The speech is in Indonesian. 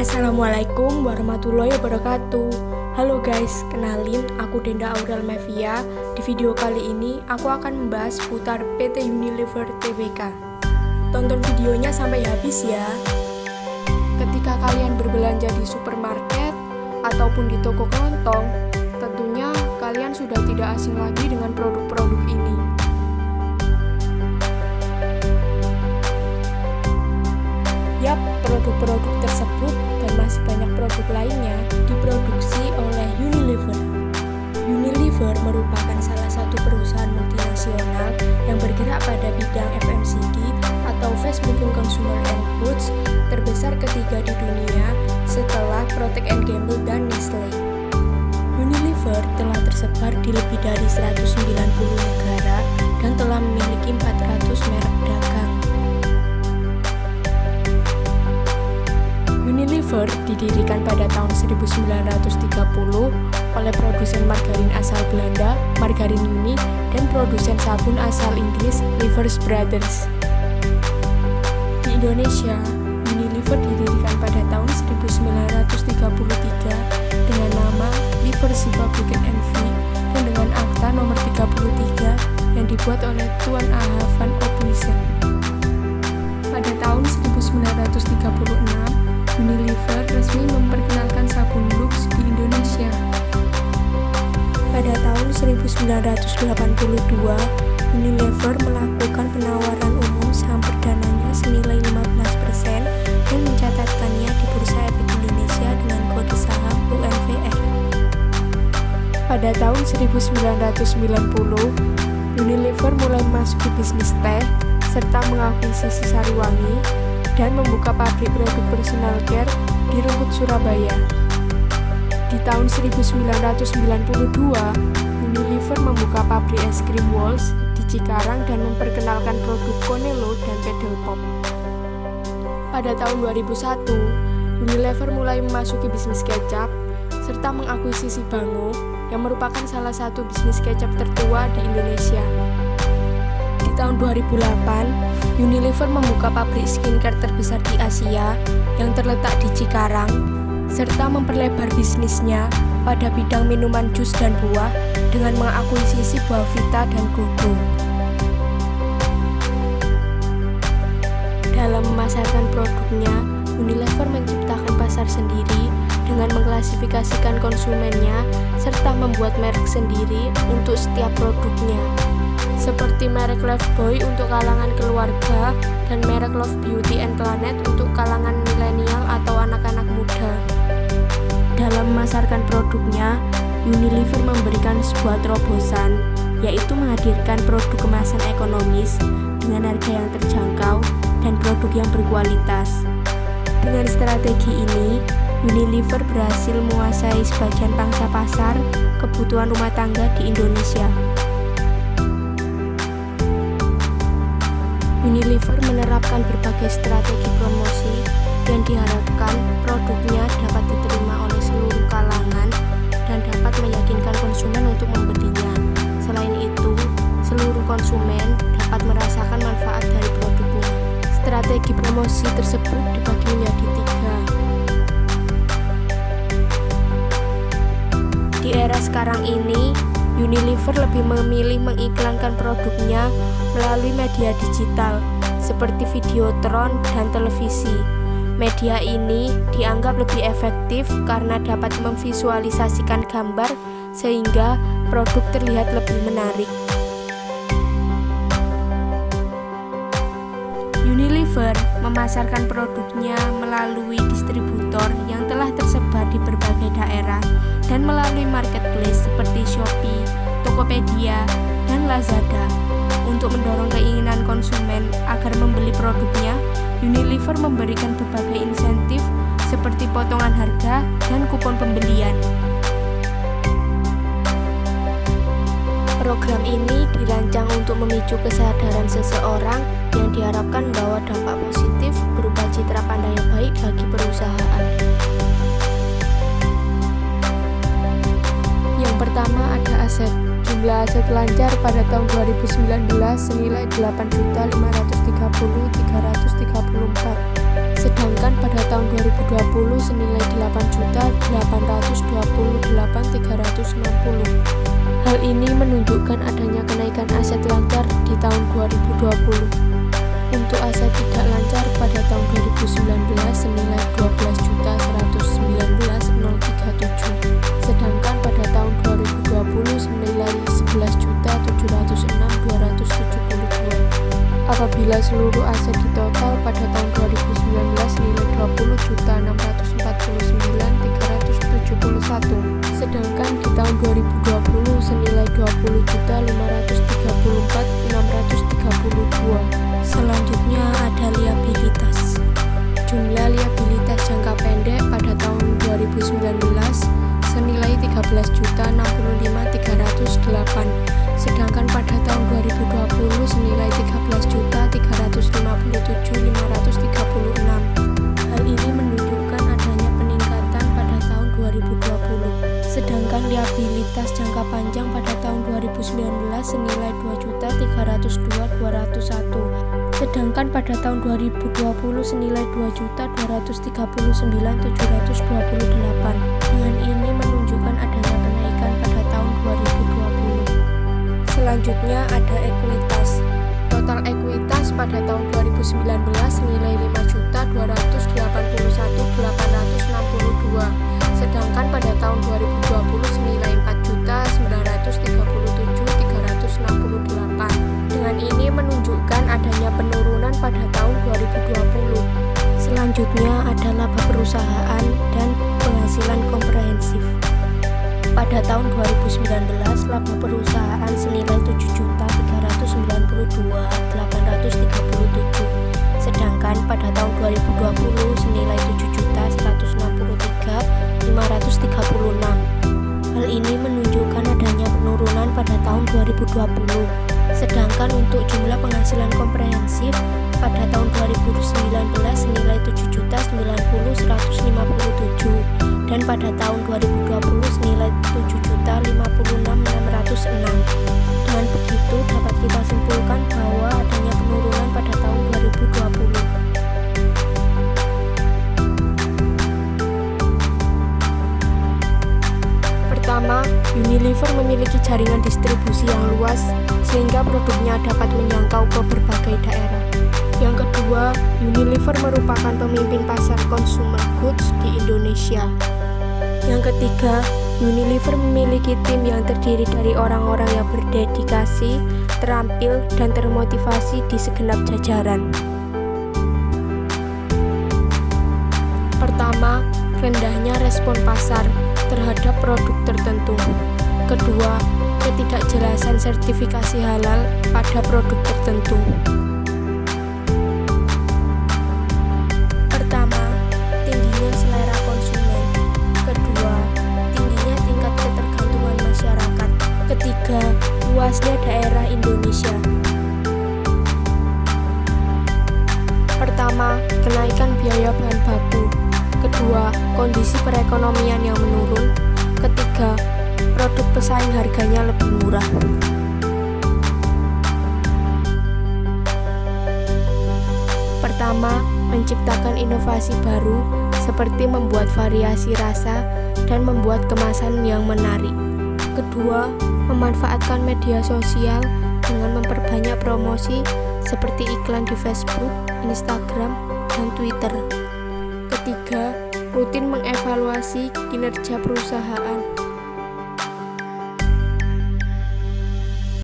Assalamualaikum warahmatullahi wabarakatuh. Halo guys, kenalin aku Denda Aurel Mevia. Di video kali ini aku akan membahas seputar PT Unilever Tbk. Tonton videonya sampai habis ya. Ketika kalian berbelanja di supermarket ataupun di toko kelontong, tentunya kalian sudah tidak asing lagi dengan produk-produk ini. Yap, produk-produk tersebut dan masih banyak produk lainnya diproduksi oleh Unilever. Unilever merupakan salah satu perusahaan multinasional yang bergerak pada bidang FMCG atau Fast Moving Consumer and Goods terbesar ketiga di dunia setelah Procter & Gamble dan Nestle. Unilever telah tersebar di lebih dari 190 negara dan telah memiliki 400 merek dagang. Unilever didirikan pada tahun 1930 oleh produsen margarin asal Belanda, Margarin Uni, dan produsen sabun asal Inggris, Livers Brothers. Di Indonesia, Unilever didirikan pada tahun 1933 dengan nama Livers Fabriken N.V. dan dengan akta nomor 33 yang dibuat oleh Tuan A.H. van Ophuijsen. Pada tahun 1936, Unilever resmi memperkenalkan sabun Lux di Indonesia. Pada tahun 1982, Unilever melakukan penawaran umum saham perdananya senilai 15% dan mencatatkannya di Bursa Efek Indonesia dengan kode saham UNVR. Pada tahun 1990, Unilever mulai memasuki bisnis teh serta mengakuisisi Sariwangi dan membuka pabrik produk personal care di Rungkut, Surabaya. Di tahun 1992, Unilever membuka pabrik es krim Walls di Cikarang dan memperkenalkan produk Konelo dan Pedal Pop. Pada tahun 2001, Unilever mulai memasuki bisnis kecap serta mengakuisisi Bango yang merupakan salah satu bisnis kecap tertua di Indonesia. Di tahun 2008, Unilever membuka pabrik skincare terbesar di Asia yang terletak di Cikarang, serta memperlebar bisnisnya pada bidang minuman jus dan buah dengan mengakuisisi Buahvita dan Gogo. Dalam memasarkan produknya, Unilever menciptakan pasar sendiri dengan mengklasifikasikan konsumennya serta membuat merek sendiri untuk setiap produknya, seperti merek Lifebuoy untuk kalangan keluarga dan merek Love Beauty and Planet untuk kalangan milenial atau anak-anak muda. Dalam memasarkan produknya, Unilever memberikan sebuah terobosan, yaitu menghadirkan produk kemasan ekonomis dengan harga yang terjangkau dan produk yang berkualitas. Dengan strategi ini, Unilever berhasil menguasai sebagian pangsa pasar kebutuhan rumah tangga di Indonesia. Unilever menerapkan berbagai strategi promosi yang diharapkan produknya dapat diterima oleh seluruh kalangan dan dapat meyakinkan konsumen untuk membelinya. Selain itu, seluruh konsumen dapat merasakan manfaat dari produknya. Strategi promosi tersebut dibagi menjadi 3. Di era sekarang ini, Unilever lebih memilih mengiklankan produknya melalui media digital seperti Videotron dan televisi. Media ini dianggap lebih efektif karena dapat memvisualisasikan gambar sehingga produk terlihat lebih menarik. Unilever memasarkan produknya melalui distributor yang telah tersebar di berbagai daerah dan melalui marketplace seperti Shopee, Tokopedia, dan Lazada. Untuk mendorong keinginan konsumen agar membeli produknya, Unilever memberikan berbagai insentif seperti potongan harga dan kupon pembelian. Program ini dirancang untuk memicu kesadaran seseorang yang diharapkan membawa dampak positif berupa citra pandang yang baik bagi perusahaan. Yang pertama ada aset. Jumlah aset lancar pada tahun 2019 senilai 8.530.334. Sedangkan pada tahun 2020 senilai 8.828.360. Hal ini menunjukkan adanya kenaikan aset lancar di tahun 2020. Untuk aset tidak lancar pada tahun 2019 senilai 12.119.037, sedangkan pada tahun 2020 senilai 11.706.272. Apabila seluruh aset ditotal pada tahun 2019 nilai 20.649.371, sedangkan di tahun 2020 senilai 20.534.632. Selanjutnya ada liabilitas. Jumlah liabilitas jangka pendek pada tahun 2019 senilai 13.065.308, sedangkan pada tahun 2020 senilai 13.357.536. Hal ini menunjukkan adanya peningkatan pada tahun 2020. Sedangkan liabilitas jangka panjang pada tahun 2019 senilai 2.302.201, sedangkan pada tahun 2020 senilai 2.239.728. Dengan ini menunjukkan adanya kenaikan pada tahun 2020. Selanjutnya ada ekuitas. Total ekuitas pada tahun 2019 senilai 5.281.862, sedangkan pada tahun 2020 senilai 4.937.368. Dengan ini menunjukkan adanya penurunan pada tahun 2020. Selanjutnya ada laba perusahaan dan penghasilan komprehensif. Pada tahun 2019, laba perusahaan senilai 7.392.837, sedangkan pada tahun 2020 senilai 7.163.536. Hal ini menunjukkan adanya penurunan pada tahun 2020. Sedangkan untuk jumlah penghasilan komprehensif pada tahun 2019 senilai 7.090.157 dan pada tahun 2020 senilai 7.056.606. Dengan begitu dapat kita simpulkan bahwa adanya penurunan pada tahun 2020. Pertama, Unilever memiliki jaringan distribusi yang luas sehingga produknya dapat menjangkau ke berbagai daerah. Yang kedua, Unilever merupakan pemimpin pasar consumer goods di Indonesia. Yang ketiga, Unilever memiliki tim yang terdiri dari orang-orang yang berdedikasi, terampil, dan termotivasi di segenap jajaran. Pertama, rendahnya respon pasar terhadap produk tertentu. Kedua, ketidakjelasan sertifikasi halal pada produk tertentu. Pertama, tingginya selera konsumen. Kedua, tingginya tingkat ketergantungan masyarakat. Ketiga, luasnya daerah Indonesia. Pertama, kenaikan biaya bahan baku. Kedua, kondisi perekonomian yang menurun. Ketiga, produk pesaing harganya lebih murah. Pertama, menciptakan inovasi baru seperti membuat variasi rasa dan membuat kemasan yang menarik. Kedua, memanfaatkan media sosial dengan memperbanyak promosi seperti iklan di Facebook, Instagram, dan Twitter. Ketiga, rutin mengevaluasi kinerja perusahaan.